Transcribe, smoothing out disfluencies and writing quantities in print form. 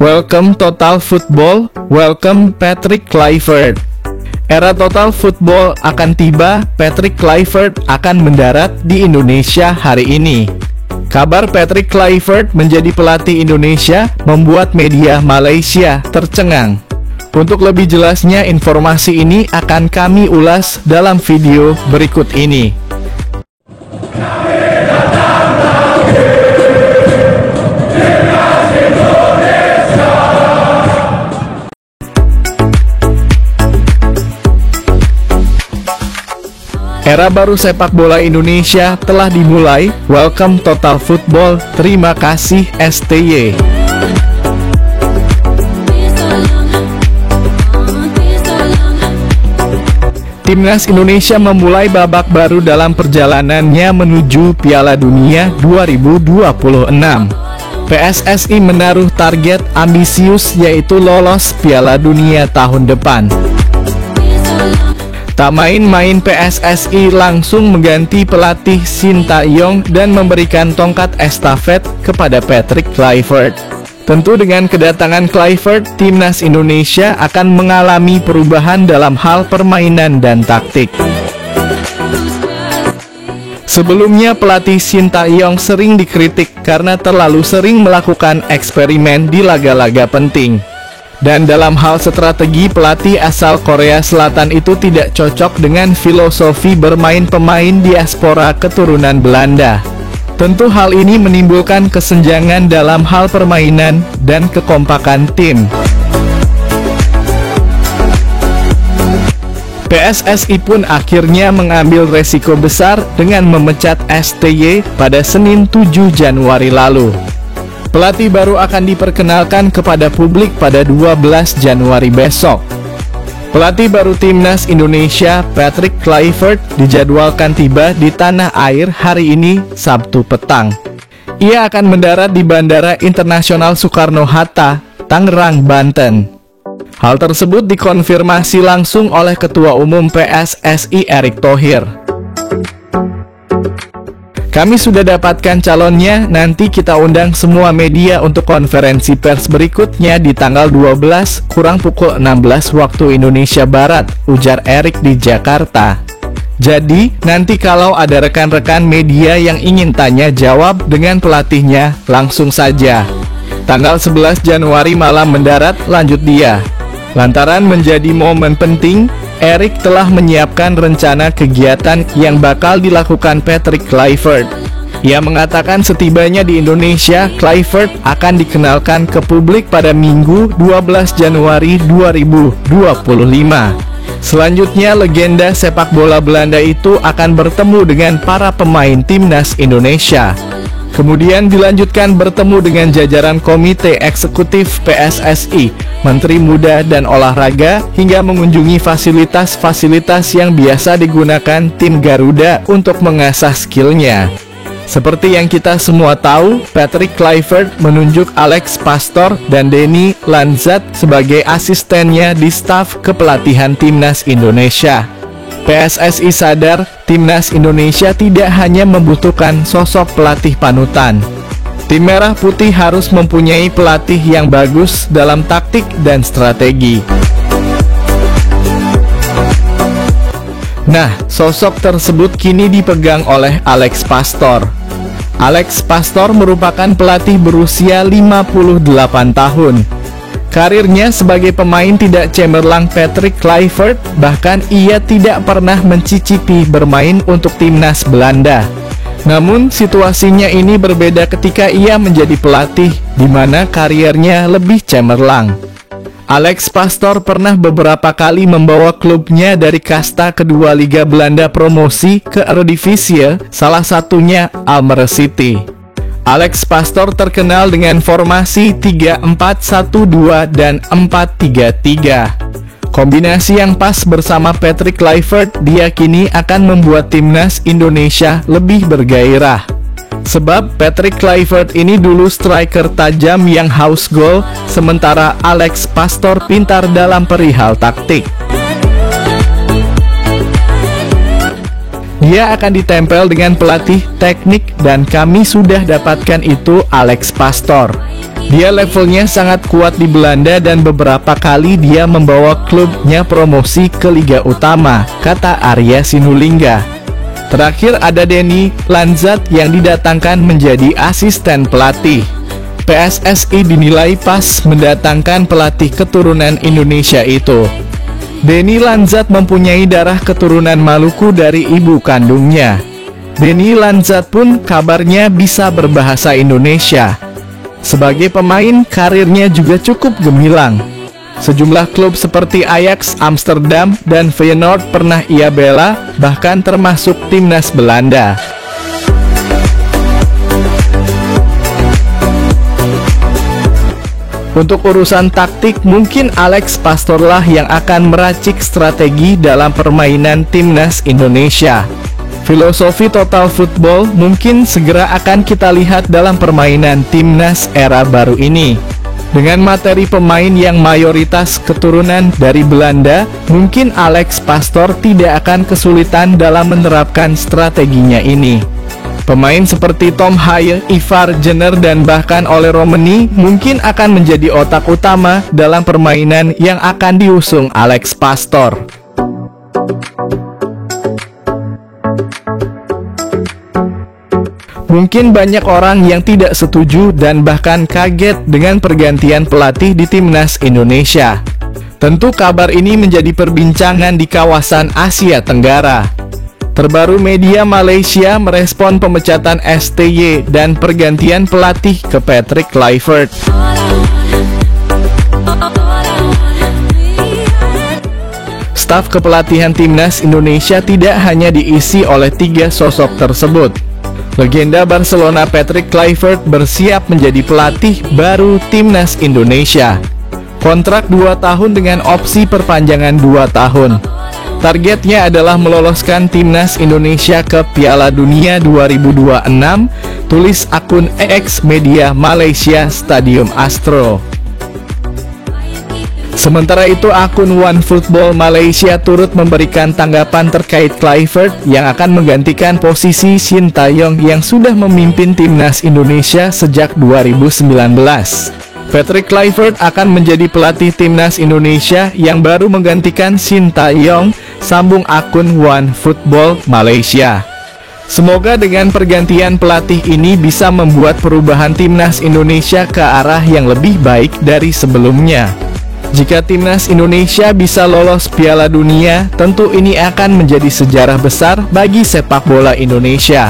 Welcome Total Football, welcome Patrick Kluivert. Era Total Football akan tiba, Patrick Kluivert akan mendarat di Indonesia hari ini. Kabar Patrick Kluivert menjadi pelatih Indonesia membuat media Malaysia tercengang. Untuk lebih jelasnya informasi ini akan kami ulas dalam video berikut ini. Era baru sepak bola Indonesia telah dimulai. Welcome Total Football. Terima kasih STY. Timnas Indonesia memulai babak baru dalam perjalanannya menuju Piala Dunia 2026. PSSI menaruh target ambisius yaitu lolos Piala Dunia tahun depan. Tak main-main, PSSI langsung mengganti pelatih Sintayong dan memberikan tongkat estafet kepada Patrick Kluivert. Tentu dengan kedatangan Kluivert, Timnas Indonesia akan mengalami perubahan dalam hal permainan dan taktik. Sebelumnya pelatih Sintayong sering dikritik karena terlalu sering melakukan eksperimen di laga-laga penting. Dan dalam hal strategi, pelatih asal Korea Selatan itu tidak cocok dengan filosofi bermain pemain diaspora keturunan Belanda. Tentu hal ini menimbulkan kesenjangan dalam hal permainan dan kekompakan tim. PSSI pun akhirnya mengambil resiko besar dengan memecat STY pada Senin 7 Januari lalu. Pelatih baru akan diperkenalkan kepada publik pada 12 Januari besok. Pelatih baru Timnas Indonesia, Patrick Kluivert, dijadwalkan tiba di tanah air hari ini, Sabtu petang. Ia akan mendarat di Bandara Internasional Soekarno-Hatta, Tangerang, Banten. Hal tersebut dikonfirmasi langsung oleh Ketua Umum PSSI Erick Thohir. Kami sudah dapatkan calonnya, nanti kita undang semua media untuk konferensi pers berikutnya di tanggal 12 kurang pukul 16 waktu Indonesia Barat, ujar Erick di Jakarta. Jadi, nanti kalau ada rekan-rekan media yang ingin tanya jawab dengan pelatihnya, langsung saja. Tanggal 11 Januari malam mendarat, lanjut dia. Lantaran menjadi momen penting, Erick telah menyiapkan rencana kegiatan yang bakal dilakukan Patrick Kluivert. Ia mengatakan setibanya di Indonesia, Kluivert akan dikenalkan ke publik pada Minggu 12 Januari 2025. Selanjutnya, legenda sepak bola Belanda itu akan bertemu dengan para pemain Timnas Indonesia. Kemudian dilanjutkan bertemu dengan jajaran Komite Eksekutif PSSI, Menteri Muda dan Olahraga, hingga mengunjungi fasilitas-fasilitas yang biasa digunakan tim Garuda untuk mengasah skillnya. Seperti yang kita semua tahu, Patrick Kluivert menunjuk Alex Pastoor dan Denny Lanzat sebagai asistennya di staf kepelatihan Timnas Indonesia. PSSI sadar, Timnas Indonesia tidak hanya membutuhkan sosok pelatih panutan. Tim Merah Putih harus mempunyai pelatih yang bagus dalam taktik dan strategi. Nah, sosok tersebut kini dipegang oleh Alex Pastoor. Alex Pastoor merupakan pelatih berusia 58 tahun. Karirnya sebagai pemain tidak cemerlang Patrick Kluivert, bahkan ia tidak pernah mencicipi bermain untuk Timnas Belanda. Namun situasinya ini berbeda ketika ia menjadi pelatih, di mana karirnya lebih cemerlang. Alex Pastoor pernah beberapa kali membawa klubnya dari kasta kedua Liga Belanda promosi ke Eredivisie, salah satunya Almere City. Alex Pastoor terkenal dengan formasi 3-4-1-2 dan 4-3-3. Kombinasi yang pas bersama Patrick Kluivert diyakini akan membuat Timnas Indonesia lebih bergairah. Sebab Patrick Kluivert ini dulu striker tajam yang haus gol, sementara Alex Pastoor pintar dalam perihal taktik. Dia akan ditempel dengan pelatih teknik dan kami sudah dapatkan itu Alex Pastoor. Dia levelnya sangat kuat di Belanda dan beberapa kali dia membawa klubnya promosi ke Liga Utama, kata Arya Sinulinga. Terakhir ada Denny Lanzat yang didatangkan menjadi asisten pelatih. PSSI dinilai pas mendatangkan pelatih keturunan Indonesia itu. Denny Lanzat mempunyai darah keturunan Maluku dari ibu kandungnya. Denny Lanzat pun kabarnya bisa berbahasa Indonesia. Sebagai pemain, karirnya juga cukup gemilang. Sejumlah klub seperti Ajax Amsterdam dan Feyenoord pernah ia bela, bahkan termasuk timnas Belanda. Untuk urusan taktik, mungkin Alex Pastoor lah yang akan meracik strategi dalam permainan timnas Indonesia. Filosofi total football mungkin segera akan kita lihat dalam permainan timnas era baru ini. Dengan materi pemain yang mayoritas keturunan dari Belanda, mungkin Alex Pastoor tidak akan kesulitan dalam menerapkan strateginya ini. Pemain seperti Tom Haye, Ivar Jenner dan bahkan Ole Romani mungkin akan menjadi otak utama dalam permainan yang akan diusung Alex Pastoor. Mungkin banyak orang yang tidak setuju dan bahkan kaget dengan pergantian pelatih di timnas Indonesia. Tentu kabar ini menjadi perbincangan di kawasan Asia Tenggara. Terbaru media Malaysia merespon pemecatan STY dan pergantian pelatih ke Patrick Kluivert. Staf kepelatihan timnas Indonesia tidak hanya diisi oleh 3 sosok tersebut. Legenda Barcelona Patrick Kluivert bersiap menjadi pelatih baru timnas Indonesia. Kontrak 2 tahun dengan opsi perpanjangan 2 tahun. Targetnya adalah meloloskan timnas Indonesia ke Piala Dunia 2026, tulis akun X Media Malaysia Stadium Astro. Sementara itu, akun OneFootball Malaysia turut memberikan tanggapan terkait Kluivert yang akan menggantikan posisi Shin Tae-yong yang sudah memimpin timnas Indonesia sejak 2019. Patrick Kluivert akan menjadi pelatih timnas Indonesia yang baru menggantikan Shin Tae-yong, sambung akun OneFootball Malaysia. Semoga dengan pergantian pelatih ini bisa membuat perubahan timnas Indonesia ke arah yang lebih baik dari sebelumnya. Jika timnas Indonesia bisa lolos Piala Dunia, tentu ini akan menjadi sejarah besar bagi sepak bola Indonesia.